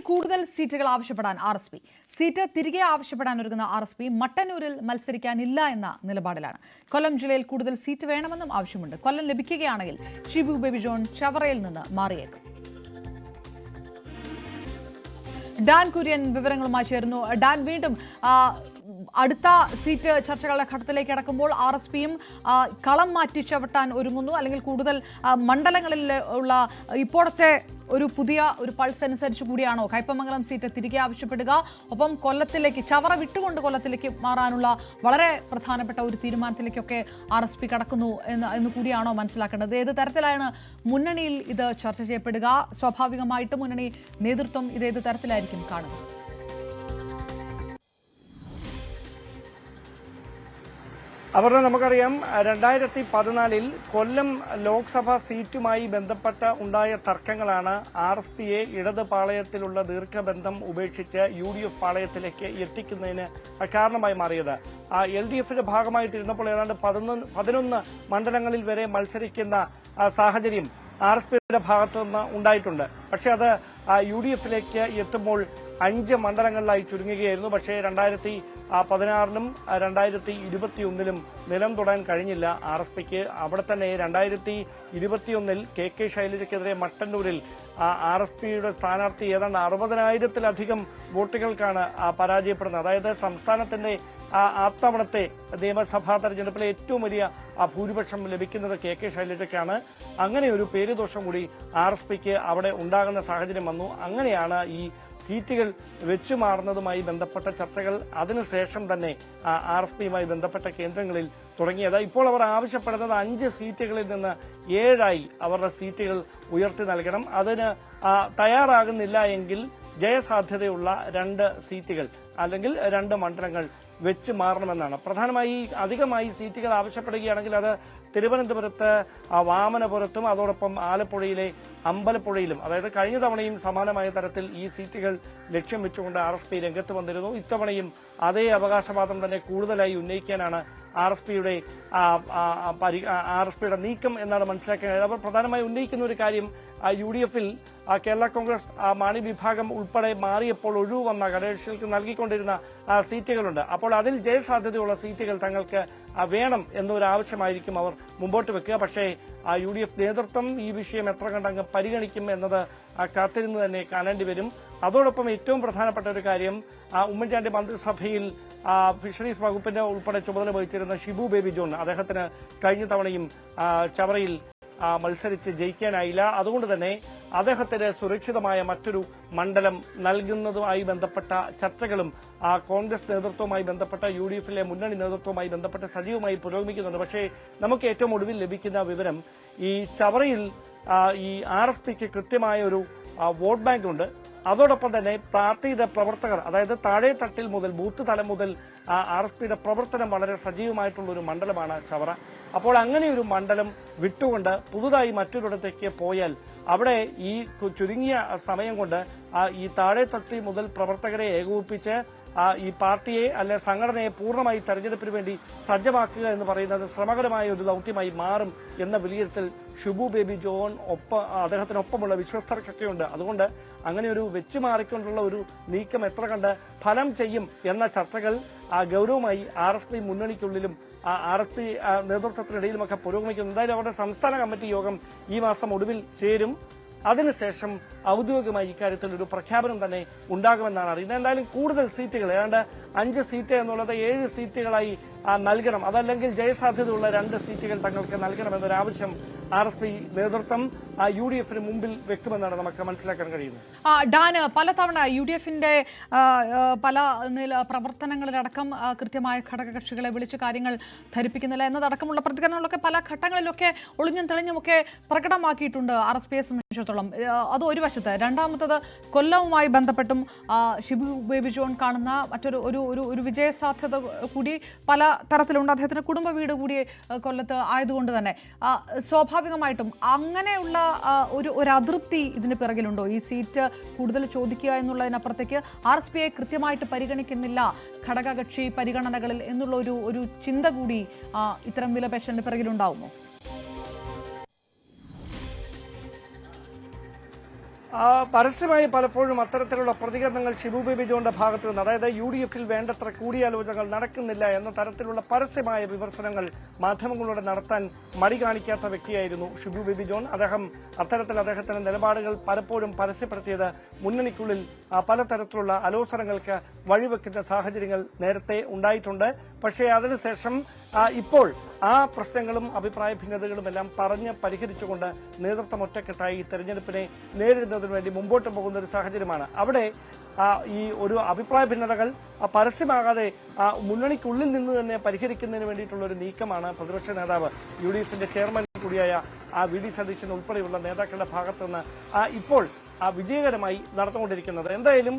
കൂടുതൽ സീറ്റുകൾ ആവശ്യപ്പെടാൻ RSP. സീറ്റ് തിരികെ ആവശ്യപ്പെടാൻ ഒരുങ്ങുന്ന RSP മട്ടന്നൂരിൽ മത്സരിക്കാനില്ല എന്ന നിലപാടിലാണ്. കൊല്ലം ജില്ലയിൽ കൂടുതൽ സീറ്റ് വേണമെന്നും ആവശ്യമുണ്ട്. കൊല്ലം ലഭിക്കുകയാണെങ്കിൽ ഷിബു ബേബി ജോൺ ചവറയിൽ നിന്ന് മാറിയേക്കും. ഡാൻ കുര്യൻ വിവരങ്ങളുമായി ചേരുന്നു. ഡാൻ, വീണ്ടും അടുത്ത സീറ്റ് ചർച്ചകളുടെ ഘട്ടത്തിലേക്ക് കടക്കുമ്പോൾ RSPയും കളം മാറ്റി ചവിട്ടാൻ ഒരുങ്ങുന്നു, അല്ലെങ്കിൽ കൂടുതൽ മണ്ഡലങ്ങളിൽ ഉള്ള ഇപ്പോഴത്തെ ഒരു പുതിയ പൾസ് അനുസരിച്ച് കൂടിയാണോ കയ്പമംഗലം സീറ്റ് തിരികെ ആവശ്യപ്പെടുക? ഒപ്പം കൊല്ലത്തിലേക്ക് ചവറ വിട്ടുകൊണ്ട് കൊല്ലത്തിലേക്ക് മാറാനുള്ള വളരെ പ്രധാനപ്പെട്ട ഒരു തീരുമാനത്തിലേക്കൊക്കെ RSP കടക്കുന്നു എന്ന് കൂടിയാണോ മനസ്സിലാക്കേണ്ടത്? ഏത് തരത്തിലാണ് മുന്നണിയിൽ ഇത് ചർച്ച ചെയ്യപ്പെടുക? സ്വാഭാവികമായിട്ട് മുന്നണി നേതൃത്വം ഇത് ഏത് തരത്തിലായിരിക്കും കാണുന്നത്? അവരുടെ നമുക്കറിയാം 2014 കൊല്ലം ലോക്സഭാ സീറ്റുമായി ബന്ധപ്പെട്ട ഉണ്ടായ തർക്കങ്ങളാണ് RSPയെ ഇടത് പാളയത്തിലുള്ള ദീർഘബന്ധം ഉപേക്ഷിച്ച് UDF പാളയത്തിലേക്ക് എത്തിക്കുന്നതിന് കാരണമായി മാറിയത്. LDFന്റെ ഭാഗമായിട്ടിരുന്നപ്പോൾ ഏതാണ്ട് 11 മണ്ഡലങ്ങളിൽ വരെ മത്സരിക്കുന്ന സാഹചര്യം RSPയുടെ ഭാഗത്തുനിന്ന് ഉണ്ടായിട്ടുണ്ട്. പക്ഷെ അത് UDFിലേക്ക് എത്തുമ്പോൾ 5 മണ്ഡലങ്ങളിലായി ചുരുങ്ങുകയായിരുന്നു. പക്ഷേ 2016 2021 നിലം തൊടാൻ കഴിഞ്ഞില്ല RSPക്ക്. അവിടെ തന്നെ 2021 KK ശൈലജയ്ക്കെതിരെ മട്ടന്നൂരിൽ RSPയുടെ സ്ഥാനാർത്ഥി ഏതാണ്ട് 60,000-ത്തിലധികം വോട്ടുകൾക്കാണ് പരാജയപ്പെടുന്നത്. അതായത് സംസ്ഥാനത്തിന്റെ അത്തവണത്തെ നിയമസഭാ തെരഞ്ഞെടുപ്പിലെ ഏറ്റവും വലിയ ഭൂരിപക്ഷം ലഭിക്കുന്നത് KK ശൈലജയ്ക്കാണ്. അങ്ങനെ ഒരു പേരുദോഷം കൂടി RSPക്ക് അവിടെ ഉണ്ടാകുന്ന സാഹചര്യം വന്നു. അങ്ങനെയാണ് ഈ സീറ്റുകൾ വെച്ചുമാറുന്നതുമായി ബന്ധപ്പെട്ട ചർച്ചകൾ അതിനുശേഷം തന്നെ RSPയുമായി ബന്ധപ്പെട്ട കേന്ദ്രങ്ങളിൽ തുടങ്ങിയത്. ഇപ്പോൾ അവർ ആവശ്യപ്പെടുന്നത് 5 സീറ്റുകളിൽ നിന്ന് 7 അവരുടെ സീറ്റുകൾ ഉയർത്തി നൽകണം. അതിന് തയ്യാറാകുന്നില്ല എങ്കിൽ ജയസാധ്യതയുള്ള 2 സീറ്റുകൾ അല്ലെങ്കിൽ 2 മണ്ഡലങ്ങൾ വെച്ച് മാറണമെന്നാണ്. പ്രധാനമായി അധികമായി സീറ്റുകൾ ആവശ്യപ്പെടുകയാണെങ്കിൽ അത് തിരുവനന്തപുരത്ത് വാമനപുരത്തും അതോടൊപ്പം ആലപ്പുഴയിലെ അമ്പലപ്പുഴയിലും, അതായത് കഴിഞ്ഞ തവണയും സമാനമായ തരത്തിൽ ഈ സീറ്റുകൾ ലക്ഷ്യം വെച്ചുകൊണ്ട് RSP രംഗത്ത് വന്നിരുന്നു. ഇത്തവണയും അതേ അവകാശവാദം തന്നെ കൂടുതലായി ഉന്നയിക്കാനാണ് RSPയുടെ നീക്കം എന്നാണ് മനസ്സിലാക്കുന്നത്. അവർ പ്രധാനമായി ഉന്നയിക്കുന്ന ഒരു കാര്യം UDFൽ കേരള കോൺഗ്രസ് മാണി വിഭാഗം ഉൾപ്പെടെ മാറിയപ്പോൾ ഒഴിവ് വന്ന ഘടകകക്ഷികൾക്ക് നൽകിക്കൊണ്ടിരുന്ന സീറ്റുകളുണ്ട്. അപ്പോൾ അതിൽ ജയസാധ്യതയുള്ള സീറ്റുകൾ തങ്ങൾക്ക് വേണം എന്നൊരാവശ്യമായിരിക്കും അവർ മുമ്പോട്ട് വെക്കുക. പക്ഷേ UDF നേതൃത്വം ഈ വിഷയം എത്ര കണ്ടങ്ങ് പരിഗണിക്കും എന്നത് കാത്തിരുന്ന് തന്നെ കാണേണ്ടി വരും. അതോടൊപ്പം ഏറ്റവും പ്രധാനപ്പെട്ട ഒരു കാര്യം, ഉമ്മൻചാണ്ടി മന്ത്രിസഭയിൽ ഫിഷറീസ് വകുപ്പിന്റെ ഉൾപ്പെടെ ചുമതല വഹിച്ചിരുന്ന ഷിബു ബേബി ജോൺ, അദ്ദേഹത്തിന് കഴിഞ്ഞ തവണയും ചവറയിൽ മത്സരിച്ച് ജയിക്കാനായില്ല. അതുകൊണ്ട് തന്നെ അദ്ദേഹത്തിന് സുരക്ഷിതമായ മറ്റൊരു മണ്ഡലം നൽകുന്നതുമായി ബന്ധപ്പെട്ട ചർച്ചകളും കോൺഗ്രസ് നേതൃത്വവുമായി ബന്ധപ്പെട്ട UDFിലെ മുന്നണി നേതൃത്വവുമായി ബന്ധപ്പെട്ട് സജീവമായി പുരോഗമിക്കുന്നുണ്ട്. പക്ഷേ നമുക്ക് ഏറ്റവും ഒടുവിൽ ലഭിക്കുന്ന വിവരം, ഈ ചവറയിൽ ഈ RSPക്ക് കൃത്യമായ ഒരു വോട്ട് ബാങ്ക് ഉണ്ട്. അതോടൊപ്പം തന്നെ പാർട്ടിയുടെ പ്രവർത്തകർ, അതായത് താഴെ തട്ടിൽ മുതൽ ബൂത്ത് തലം മുതൽ RSPയുടെ പ്രവർത്തനം വളരെ സജീവമായിട്ടുള്ള ഒരു മണ്ഡലമാണ് ചവറ. അപ്പോൾ അങ്ങനെ ഒരു മണ്ഡലം വിട്ടുകൊണ്ട് പുതുതായി മറ്റൊരിടത്തേക്ക് പോയാൽ അവിടെ ഈ ചുരുങ്ങിയ സമയം കൊണ്ട് ഈ താഴെ തട്ടി മുതൽ പ്രവർത്തകരെ ഏകോപിപ്പിച്ച് ഈ പാർട്ടിയെ അല്ലെ സംഘടനയെ പൂർണ്ണമായി തെരഞ്ഞെടുപ്പിന് വേണ്ടി സജ്ജമാക്കുക എന്ന് പറയുന്നത് ശ്രമകരമായ ഒരു ദൌത്യമായി മാറും എന്ന വിലയിരുത്തൽ ഷിബു ബേബി ജോൺ അദ്ദേഹത്തിനൊപ്പമുള്ള വിശ്വസ്തർക്കൊക്കെയുണ്ട്. അതുകൊണ്ട് അങ്ങനെ ഒരു വെച്ചുമാറിക്കൊണ്ടുള്ള ഒരു നീക്കം എത്ര കണ്ട് ഫലം ചെയ്യും എന്ന ചർച്ചകൾ ഗൌരവമായി RSP മുന്നണിക്കുള്ളിലും RSP നേതൃത്വത്തിനിടയിലുമൊക്കെ പുരോഗമിക്കുന്നു. എന്തായാലും അവരുടെ സംസ്ഥാന കമ്മിറ്റി യോഗം ഈ മാസം ഒടുവിൽ ചേരും. അതിനുശേഷം ഔദ്യോഗികമായി ഇക്കാര്യത്തിൽ ഒരു പ്രഖ്യാപനം തന്നെ ഉണ്ടാകുമെന്നാണ് അറിയുന്നത്. എന്തായാലും കൂടുതൽ സീറ്റുകൾ, ഏതാണ്ട് 5 സീറ്റ് എന്നുള്ളത് 7 സീറ്റുകളായി നൽകണം. അതല്ലെങ്കിൽ ജയസാധ്യതയുള്ള 2 സീറ്റുകൾ തങ്ങൾക്ക് നൽകണമെന്നൊരാവശ്യം RSP നേതൃത്വം UDFിന് മുമ്പിൽ വെക്കുമെന്നാണ് നമുക്ക് മനസ്സിലാക്കാൻ കഴിയുന്നത്. ഡാൻ, പലതവണ UDFിന്റെ പല പ്രവർത്തനങ്ങളിലടക്കം കൃത്യമായ ഘടകകക്ഷികളെ വിളിച്ച് കാര്യങ്ങൾ ധരിപ്പിക്കുന്നില്ല എന്നതടക്കമുള്ള പ്രതികരണങ്ങളൊക്കെ പല ഘട്ടങ്ങളിലൊക്കെ ഒളിഞ്ഞും തെളിഞ്ഞുമൊക്കെ പ്രകടമാക്കിയിട്ടുണ്ട് RSPയെ സംബന്ധിച്ചിടത്തോളം. അത് ഒരു വശത്ത്. രണ്ടാമത്തത്, കൊല്ലവുമായി ബന്ധപ്പെട്ടും ഷിബു ബേബി ജോൺ കാണുന്ന മറ്റൊരു ഒരു വിജയസാധ്യത കൂടി പല തരത്തിലുണ്ട്. അദ്ദേഹത്തിന് കുടുംബ വീട് കൂടി കൊല്ലത്ത് ആയതുകൊണ്ട് തന്നെ സ്വാഭാവികമായിട്ടും അങ്ങനെയുള്ള ഒരു അതൃപ്തി ഇതിന് പിറകിലുണ്ടോ? ഈ സീറ്റ് കൂടുതൽ ചോദിക്കുക എന്നുള്ളതിനപ്പുറത്തേക്ക് RSPയെ കൃത്യമായിട്ട് പരിഗണിക്കുന്നില്ല ഘടകകക്ഷി പരിഗണനകളിൽ എന്നുള്ള ഒരു ചിന്ത കൂടി ഇത്തരം വിലപേശലിന് പിറകിലുണ്ടാവുമോ? പരസ്യമായി പലപ്പോഴും അത്തരത്തിലുള്ള പ്രതികരണങ്ങൾ ഷിബു ബേബി ജോണിന്റെ ഭാഗത്ത് നിന്ന്, അതായത് UDF-ൽ വേണ്ടത്ര കൂടിയാലോചനകൾ നടക്കുന്നില്ല എന്ന തരത്തിലുള്ള പരസ്യമായ വിമർശനങ്ങൾ മാധ്യമങ്ങളോട് നടത്താൻ മടി കാണിക്കാത്ത വ്യക്തിയായിരുന്നു ഷിബു ബേബി ജോൺ. അത്തരത്തിൽ അദ്ദേഹത്തിന്റെ നിലപാടുകൾ പലപ്പോഴും പരസ്യപ്പെടുത്തിയത് മുന്നണിക്കുള്ളിൽ പലതരത്തിലുള്ള അലോസരങ്ങൾക്ക് വഴിവെക്കുന്ന സാഹചര്യങ്ങൾ നേരത്തെ ഉണ്ടായിട്ടുണ്ട്. പക്ഷേ അതിനുശേഷം ഇപ്പോൾ ആ പ്രശ്നങ്ങളും അഭിപ്രായ ഭിന്നതകളും എല്ലാം പറഞ്ഞ് പരിഹരിച്ചുകൊണ്ട് നേതൃത്വം ഒറ്റക്കെട്ടായി തെരഞ്ഞെടുപ്പിനെ നേരിടുന്നതിന് വേണ്ടി മുമ്പോട്ട് പോകുന്ന ഒരു സാഹചര്യമാണ്. അവിടെ ഈ ഒരു അഭിപ്രായ ഭിന്നതകൾ പരസ്യമാകാതെ മുന്നണിക്കുള്ളിൽ നിന്ന് തന്നെ പരിഹരിക്കുന്നതിന് വേണ്ടിയിട്ടുള്ള ഒരു നീക്കമാണ് പ്രതിപക്ഷ നേതാവ് UDF-ന്റെ ചെയർമാൻ കൂടിയായ VD സതീശൻ ഉൾപ്പെടെയുള്ള നേതാക്കളുടെ ഭാഗത്തുനിന്ന് ഇപ്പോൾ വിജയകരമായി നടന്നുകൊണ്ടിരിക്കുന്നത്. എന്തായാലും